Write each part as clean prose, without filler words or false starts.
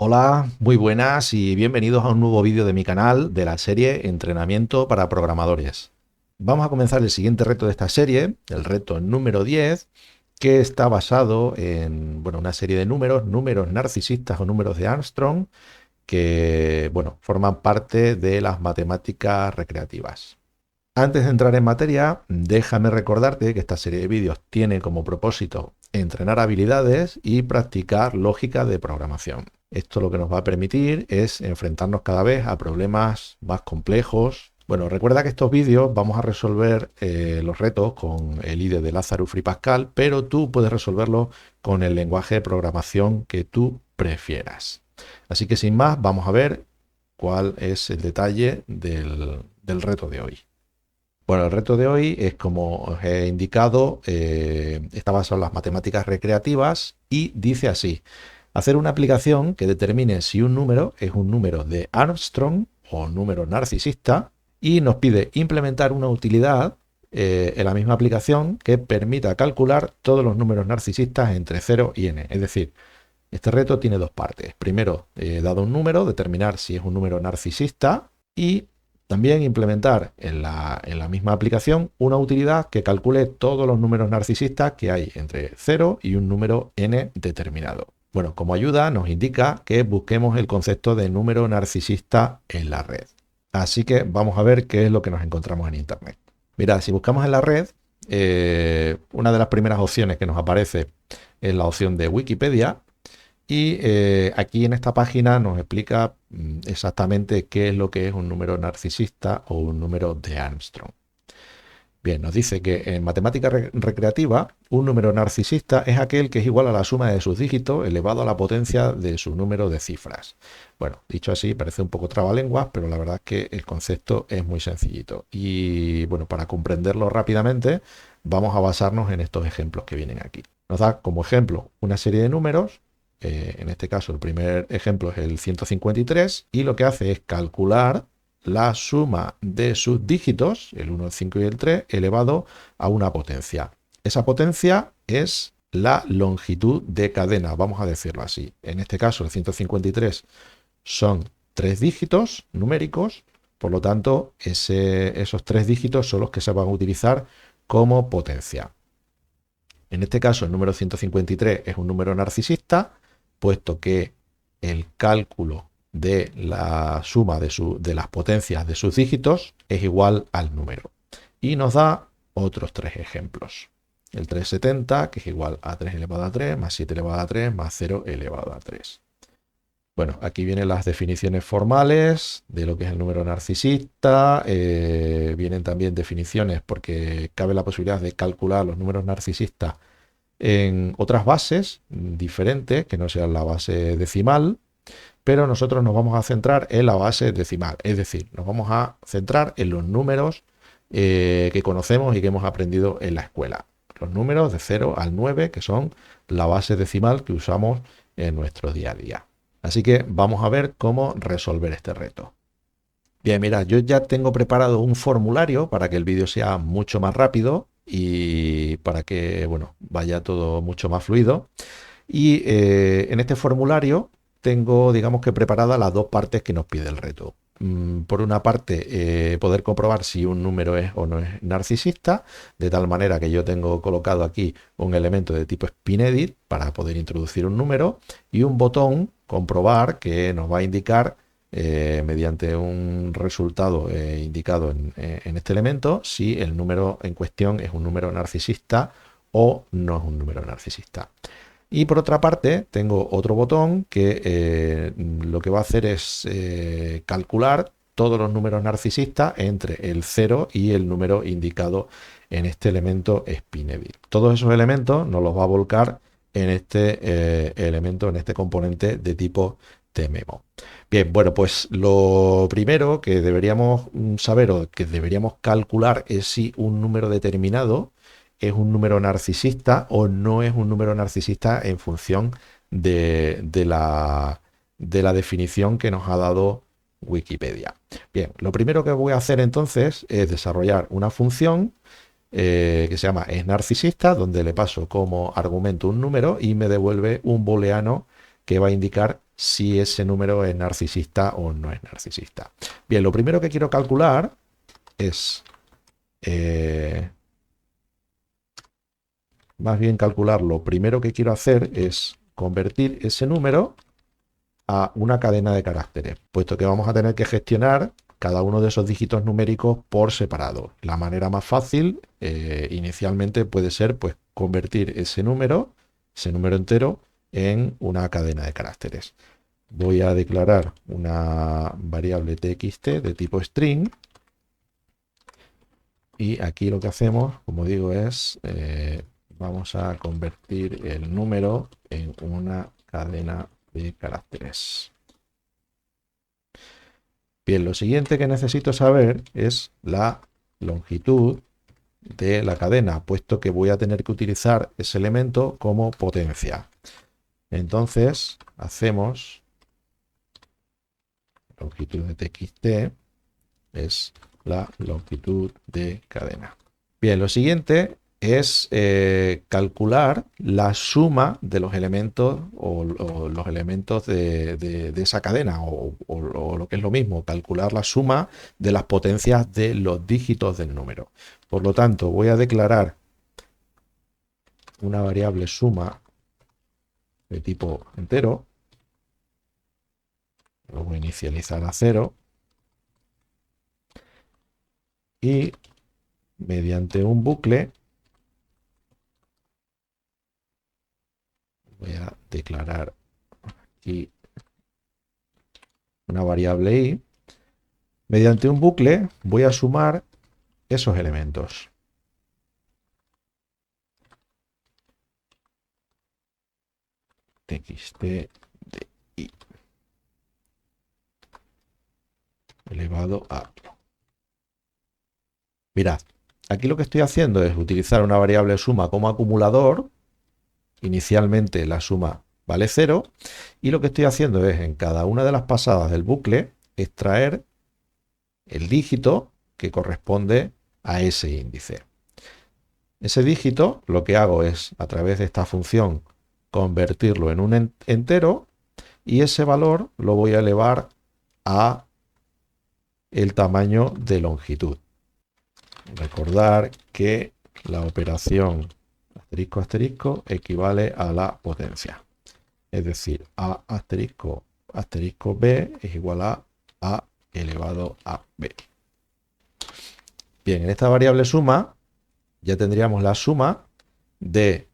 Hola, muy buenas y bienvenidos a un nuevo vídeo de mi canal de la serie Entrenamiento para Programadores. Vamos a comenzar el siguiente reto de esta serie, el reto número 10, que está basado en una serie de números narcisistas o números de Armstrong, que forman parte de las matemáticas recreativas. Antes de entrar en materia, déjame recordarte que esta serie de vídeos tiene como propósito entrenar habilidades y practicar lógica de programación. Esto lo que nos va a permitir es enfrentarnos cada vez a problemas más complejos. Bueno, recuerda que estos vídeos vamos a resolver los retos con el IDE de Lazarus Free Pascal, pero tú puedes resolverlo con el lenguaje de programación que tú prefieras. Así que sin más, vamos a ver cuál es el detalle del reto de hoy. Bueno, el reto de hoy es, como os he indicado, está basado en las matemáticas recreativas y dice así: hacer una aplicación que determine si un número es un número de Armstrong o un número narcisista, y nos pide implementar una utilidad en la misma aplicación que permita calcular todos los números narcisistas entre 0 y n. Es decir, este reto tiene dos partes. Primero, dado un número, determinar si es un número narcisista, y también implementar en la misma aplicación una utilidad que calcule todos los números narcisistas que hay entre 0 y un número n determinado. Bueno, como ayuda nos indica que busquemos el concepto de número narcisista en la red. Así que vamos a ver qué es lo que nos encontramos en Internet. Mirad, si buscamos en la red, una de las primeras opciones que nos aparece es la opción de Wikipedia. Y aquí en esta página nos explica exactamente qué es lo que es un número narcisista o un número de Armstrong. Bien, nos dice que en matemática recreativa, un número narcisista es aquel que es igual a la suma de sus dígitos elevado a la potencia de su número de cifras. Bueno, dicho así, parece un poco trabalenguas, pero la verdad es que el concepto es muy sencillito. Y bueno, para comprenderlo rápidamente, vamos a basarnos en estos ejemplos que vienen aquí. Nos da como ejemplo una serie de números. En este caso, el primer ejemplo es el 153, y lo que hace es calcular la suma de sus dígitos, el 1, el 5 y el 3, elevado a una potencia. Esa potencia es la longitud de cadena, vamos a decirlo así. En este caso, el 153 son 3 dígitos numéricos, por lo tanto, esos 3 dígitos son los que se van a utilizar como potencia. En este caso, el número 153 es un número narcisista, puesto que el cálculo de la suma de las potencias de sus dígitos es igual al número. Y nos da otros tres ejemplos. El 370, que es igual a 3 elevado a 3, más 7 elevado a 3, más 0 elevado a 3. Bueno, aquí vienen las definiciones formales de lo que es el número narcisista. Vienen también definiciones porque cabe la posibilidad de calcular los números narcisistas en otras bases diferentes, que no sean la base decimal, pero nosotros nos vamos a centrar en la base decimal, es decir, nos vamos a centrar en los números que conocemos y que hemos aprendido en la escuela. Los números de 0 al 9, que son la base decimal que usamos en nuestro día a día. Así que vamos a ver cómo resolver este reto. Bien, mira, yo ya tengo preparado un formulario para que el vídeo sea mucho más rápido y para que, vaya todo mucho más fluido. Y en este formulario tengo, digamos que preparadas las dos partes que nos pide el reto. Por una parte, poder comprobar si un número es o no es narcisista, de tal manera que yo tengo colocado aquí un elemento de tipo SpinEdit para poder introducir un número, y un botón comprobar que nos va a indicar mediante un resultado indicado en este elemento si el número en cuestión es un número narcisista o no es un número narcisista. Y por otra parte, tengo otro botón que lo que va a hacer es calcular todos los números narcisistas entre el 0 y el número indicado en este elemento SpinEdit. Todos esos elementos nos los va a volcar en este elemento, en este componente de tipo tmemo. Bien, bueno, pues lo primero que deberíamos saber o que deberíamos calcular es si un número determinado es un número narcisista o no es un número narcisista en función de la definición que nos ha dado Wikipedia. Bien, lo primero que voy a hacer entonces es desarrollar una función que se llama narcisista, donde le paso como argumento un número y me devuelve un booleano que va a indicar si ese número es narcisista o no es narcisista. Bien, lo primero que quiero calcular es, más bien calcular, lo primero que quiero hacer es convertir ese número a una cadena de caracteres, puesto que vamos a tener que gestionar cada uno de esos dígitos numéricos por separado. La manera más fácil inicialmente puede ser pues convertir ese número entero, en una cadena de caracteres. Voy a declarar una variable txt de tipo string y aquí lo que hacemos, como digo, es vamos a convertir el número en una cadena de caracteres. Bien, lo siguiente que necesito saber es la longitud de la cadena, puesto que voy a tener que utilizar ese elemento como potencia. Entonces, hacemos longitud de txt es la longitud de cadena. Bien, lo siguiente es calcular la suma de los elementos o los elementos de esa cadena o lo que es lo mismo, calcular la suma de las potencias de los dígitos del número. Por lo tanto, voy a declarar una variable suma de tipo entero, lo voy a inicializar a 0 y mediante un bucle voy a declarar aquí una variable i. Mediante un bucle voy a sumar esos elementos. Txt de i elevado a... Mirad, aquí lo que estoy haciendo es utilizar una variable suma como acumulador. Inicialmente la suma vale 0 y lo que estoy haciendo es en cada una de las pasadas del bucle extraer el dígito que corresponde a ese índice. Ese dígito lo que hago es a través de esta función convertirlo en un entero y ese valor lo voy a elevar a el tamaño de longitud. Recordar que la operación asterisco asterisco equivale a la potencia. Es decir, a asterisco asterisco b es igual a elevado a b. Bien, en esta variable suma ya tendríamos la suma de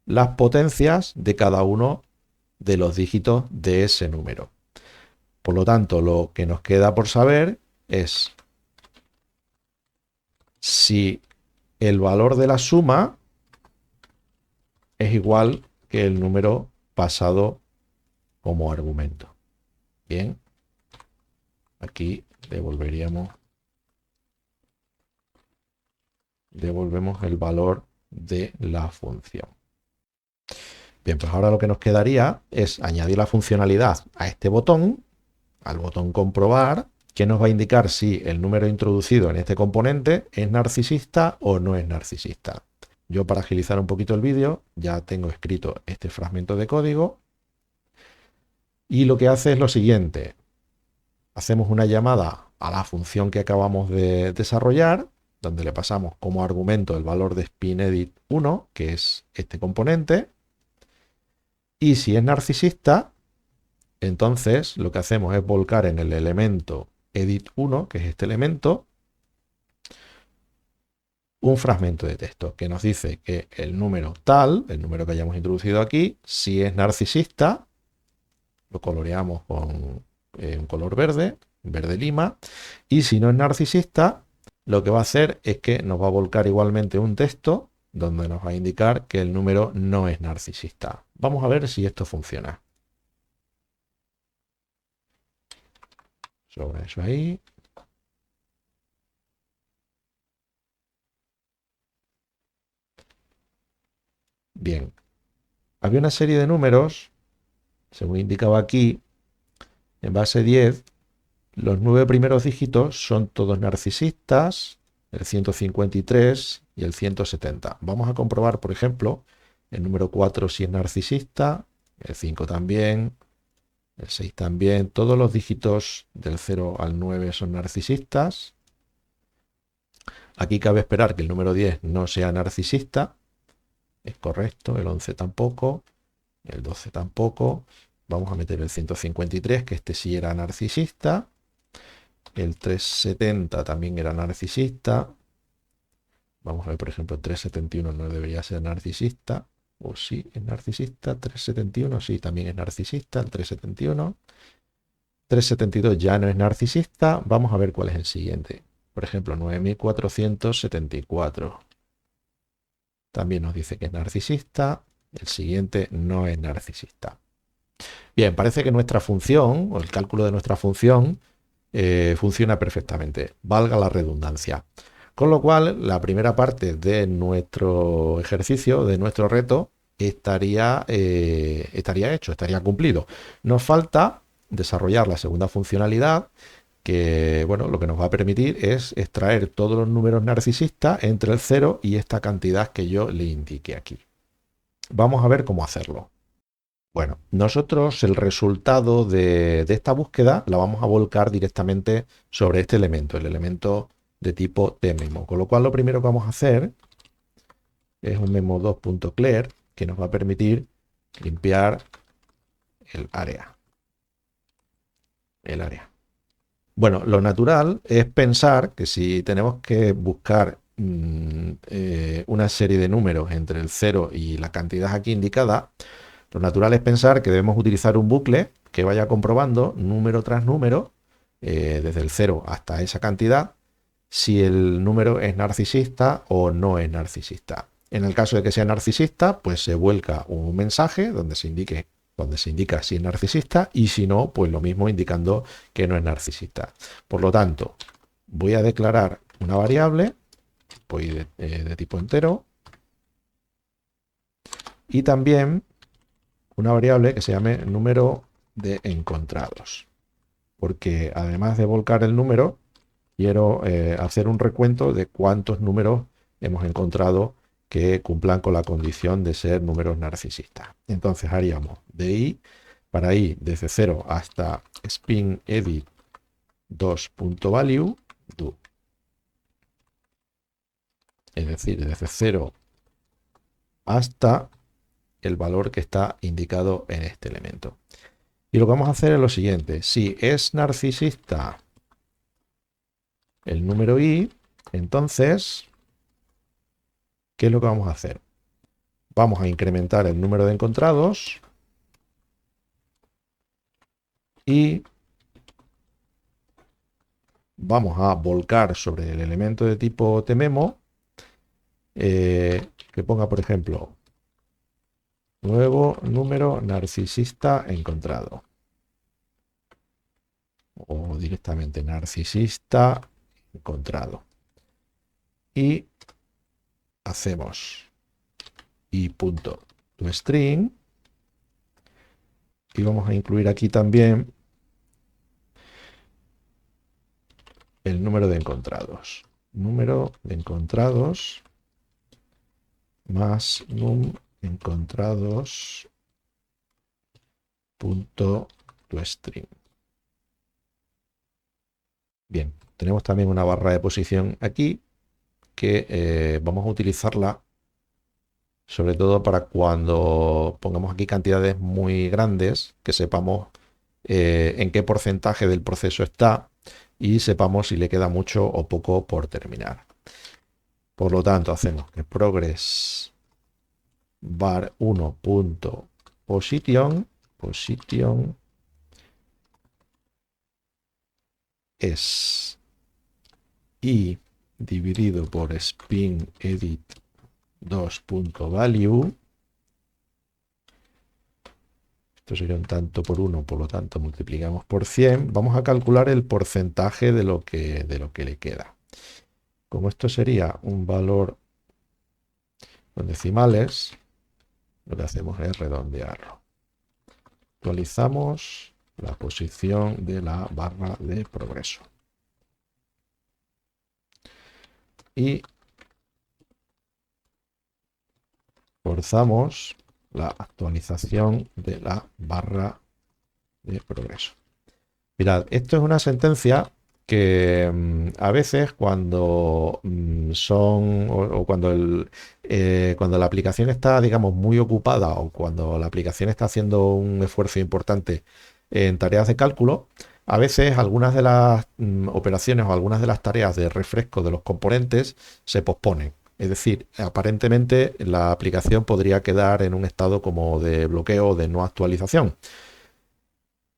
las potencias de cada uno de los dígitos de ese número. Por lo tanto, lo que nos queda por saber es si el valor de la suma es igual que el número pasado como argumento. Bien, aquí devolvemos el valor de la función. Bien, pues ahora lo que nos quedaría es añadir la funcionalidad a este botón, al botón comprobar, que nos va a indicar si el número introducido en este componente es narcisista o no es narcisista. Yo, para agilizar un poquito el vídeo, ya tengo escrito este fragmento de código y lo que hace es lo siguiente. Hacemos una llamada a la función que acabamos de desarrollar, donde le pasamos como argumento el valor de spinEdit1, que es este componente, y si es narcisista, entonces lo que hacemos es volcar en el elemento edit1, que es este elemento, un fragmento de texto que nos dice que el número tal, el número que hayamos introducido aquí, si es narcisista, lo coloreamos con un color verde, verde lima, y si no es narcisista, lo que va a hacer es que nos va a volcar igualmente un texto donde nos va a indicar que el número no es narcisista. Vamos a ver si esto funciona. Sobre eso ahí. Bien. Había una serie de números, según indicaba aquí, en base 10, los 9 primeros dígitos son todos narcisistas, el 153 y el 170. Vamos a comprobar, por ejemplo, el número 4 si es narcisista, el 5 también, el 6 también. Todos los dígitos del 0 al 9 son narcisistas. Aquí cabe esperar que el número 10 no sea narcisista. Es correcto, el 11 tampoco, el 12 tampoco. Vamos a meter el 153, que este sí era narcisista. El 370 también era narcisista. Vamos a ver, por ejemplo, el 371 no debería ser narcisista. O sí, es narcisista. 371, sí, también es narcisista. El 371. 372 ya no es narcisista. Vamos a ver cuál es el siguiente. Por ejemplo, 9474. También nos dice que es narcisista. El siguiente no es narcisista. Bien, parece que nuestra función, o el cálculo de nuestra función, funciona perfectamente. Valga la redundancia. Con lo cual, la primera parte de nuestro ejercicio, de nuestro reto, estaría hecho, estaría cumplido. Nos falta desarrollar la segunda funcionalidad, que bueno, lo que nos va a permitir es extraer todos los números narcisistas entre el 0 y esta cantidad que yo le indiqué aquí. Vamos a ver cómo hacerlo. Bueno, nosotros el resultado de esta búsqueda la vamos a volcar directamente sobre este elemento, el elemento de tipo tmemo. Con lo cual lo primero que vamos a hacer es un memo2.clear que nos va a permitir limpiar el área. Bueno, lo natural es pensar que si tenemos que buscar una serie de números entre el 0 y la cantidad aquí indicada, lo natural es pensar que debemos utilizar un bucle que vaya comprobando número tras número, desde el 0 hasta esa cantidad, si el número es narcisista o no es narcisista. En el caso de que sea narcisista, pues se vuelca un mensaje donde se indica si es narcisista, y si no, pues lo mismo indicando que no es narcisista. Por lo tanto, voy a declarar una variable, voy de tipo entero, y también una variable que se llame número de encontrados, porque además de volcar el número, quiero hacer un recuento de cuántos números hemos encontrado que cumplan con la condición de ser números narcisistas. Entonces haríamos de i, para i desde 0 hasta spin edit 2.value do. Es decir, desde 0 hasta el valor que está indicado en este elemento. Y lo que vamos a hacer es lo siguiente: si es narcisista el número i, entonces, ¿qué es lo que vamos a hacer? Vamos a incrementar el número de encontrados y vamos a volcar sobre el elemento de tipo tmemo que ponga, por ejemplo, nuevo número narcisista encontrado. O directamente narcisista encontrado. Y hacemos i.toString y vamos a incluir aquí también el número de encontrados. Número de encontrados más num encontrados punto toString. Bien, tenemos también una barra de posición aquí que vamos a utilizarla sobre todo para cuando pongamos aquí cantidades muy grandes, que sepamos en qué porcentaje del proceso está y sepamos si le queda mucho o poco por terminar. Por lo tanto, hacemos que progress var 1.position es i dividido por spin edit 2.value. Esto sería un tanto por 1, por lo tanto multiplicamos por 100. Vamos a calcular el porcentaje de lo que le queda. Como esto sería un valor con decimales, lo que hacemos es redondearlo. Actualizamos la posición de la barra de progreso. Y forzamos la actualización de la barra de progreso. Mirad, esto es una sentencia que a veces cuando o cuando la aplicación está, digamos, muy ocupada o cuando la aplicación está haciendo un esfuerzo importante en tareas de cálculo, a veces algunas de las operaciones o algunas de las tareas de refresco de los componentes se posponen. Es decir, aparentemente la aplicación podría quedar en un estado como de bloqueo o de no actualización.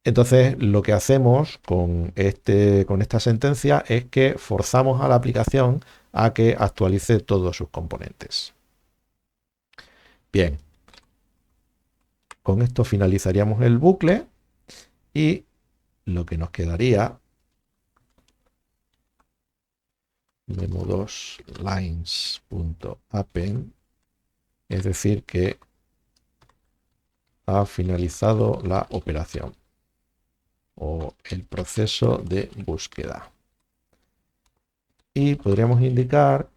Entonces, lo que hacemos con esta sentencia es que forzamos a la aplicación a que actualice todos sus componentes. Bien, con esto finalizaríamos el bucle y lo que nos quedaría, memo2 lines.append, es decir, que ha finalizado la operación o el proceso de búsqueda. Y podríamos indicar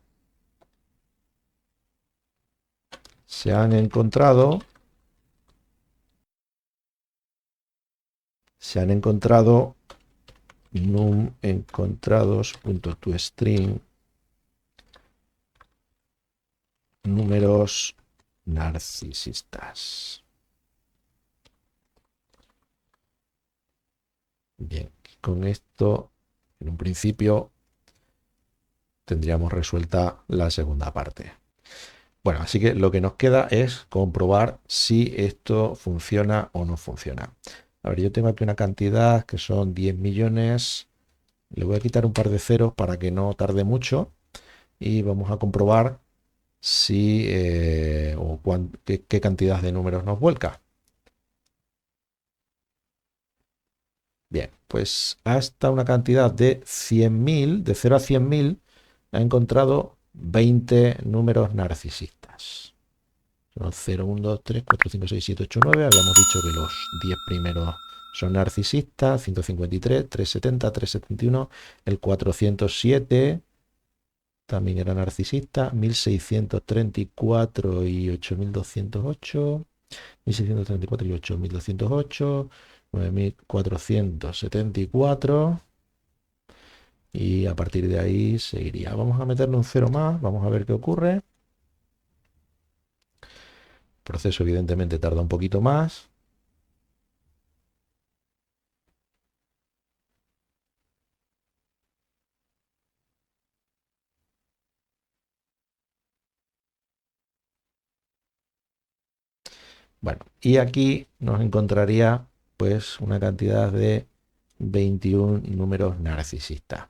se han encontrado num encontrados.toString números narcisistas. Bien, con esto en un principio tendríamos resuelta la segunda parte. Bueno, así que lo que nos queda es comprobar si esto funciona o no funciona. A ver, yo tengo aquí una cantidad que son 10 millones. Le voy a quitar un par de ceros para que no tarde mucho. Y vamos a comprobar si qué cantidad de números nos vuelca. Bien, pues hasta una cantidad de 100.000, de 0 a 100.000, ha encontrado 20 números narcisistas. Son 0, 1, 2, 3, 4, 5, 6, 7, 8, 9. Habíamos dicho que los 10 primeros son narcisistas. 153, 370, 371, el 407 también era narcisista. 1634 y 8208. 1634 y 8208. 9474. Y a partir de ahí seguiría. Vamos a meterle un 0 más. Vamos a ver qué ocurre. El proceso evidentemente tarda un poquito más. Bueno, y aquí nos encontraría pues una cantidad de 21 números narcisistas.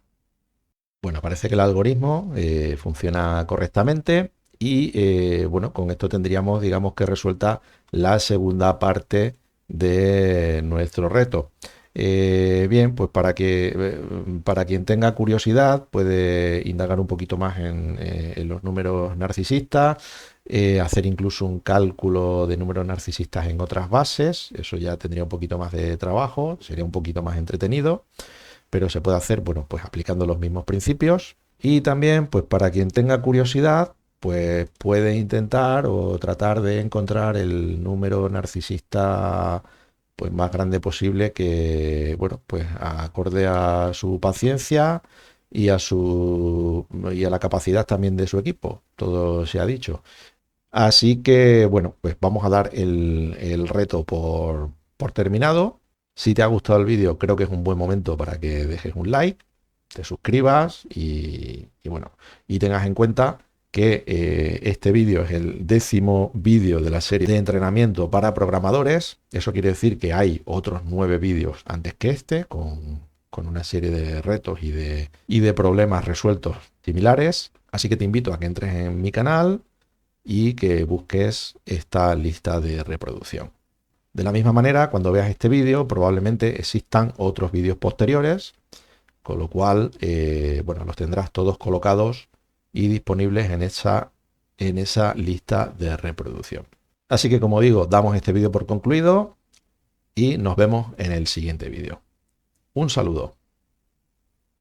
Bueno, parece que el algoritmo funciona correctamente y bueno, con esto tendríamos, digamos que resuelta la segunda parte de nuestro reto. Bien, pues para quien tenga curiosidad puede indagar un poquito más en los números narcisistas, hacer incluso un cálculo de números narcisistas en otras bases. Eso ya tendría un poquito más de trabajo, sería un poquito más entretenido, pero se puede hacer, bueno, pues aplicando los mismos principios. Y también, pues para quien tenga curiosidad, pues puede intentar o tratar de encontrar el número narcisista pues más grande posible, que, bueno, pues acorde a su paciencia y a la capacidad también de su equipo. Todo se ha dicho. Así que, bueno, pues vamos a dar el reto por terminado. Si te ha gustado el vídeo, creo que es un buen momento para que dejes un like, te suscribas y bueno, y tengas en cuenta que este vídeo es el 10º vídeo de la serie de entrenamiento para programadores. Eso quiere decir que hay otros 9 vídeos antes que este, con una serie de retos y de problemas resueltos similares. Así que te invito a que entres en mi canal y que busques esta lista de reproducción. De la misma manera, cuando veas este vídeo, probablemente existan otros vídeos posteriores, con lo cual, bueno, los tendrás todos colocados y disponibles en esa lista de reproducción. Así que, como digo, damos este vídeo por concluido y nos vemos en el siguiente vídeo. Un saludo.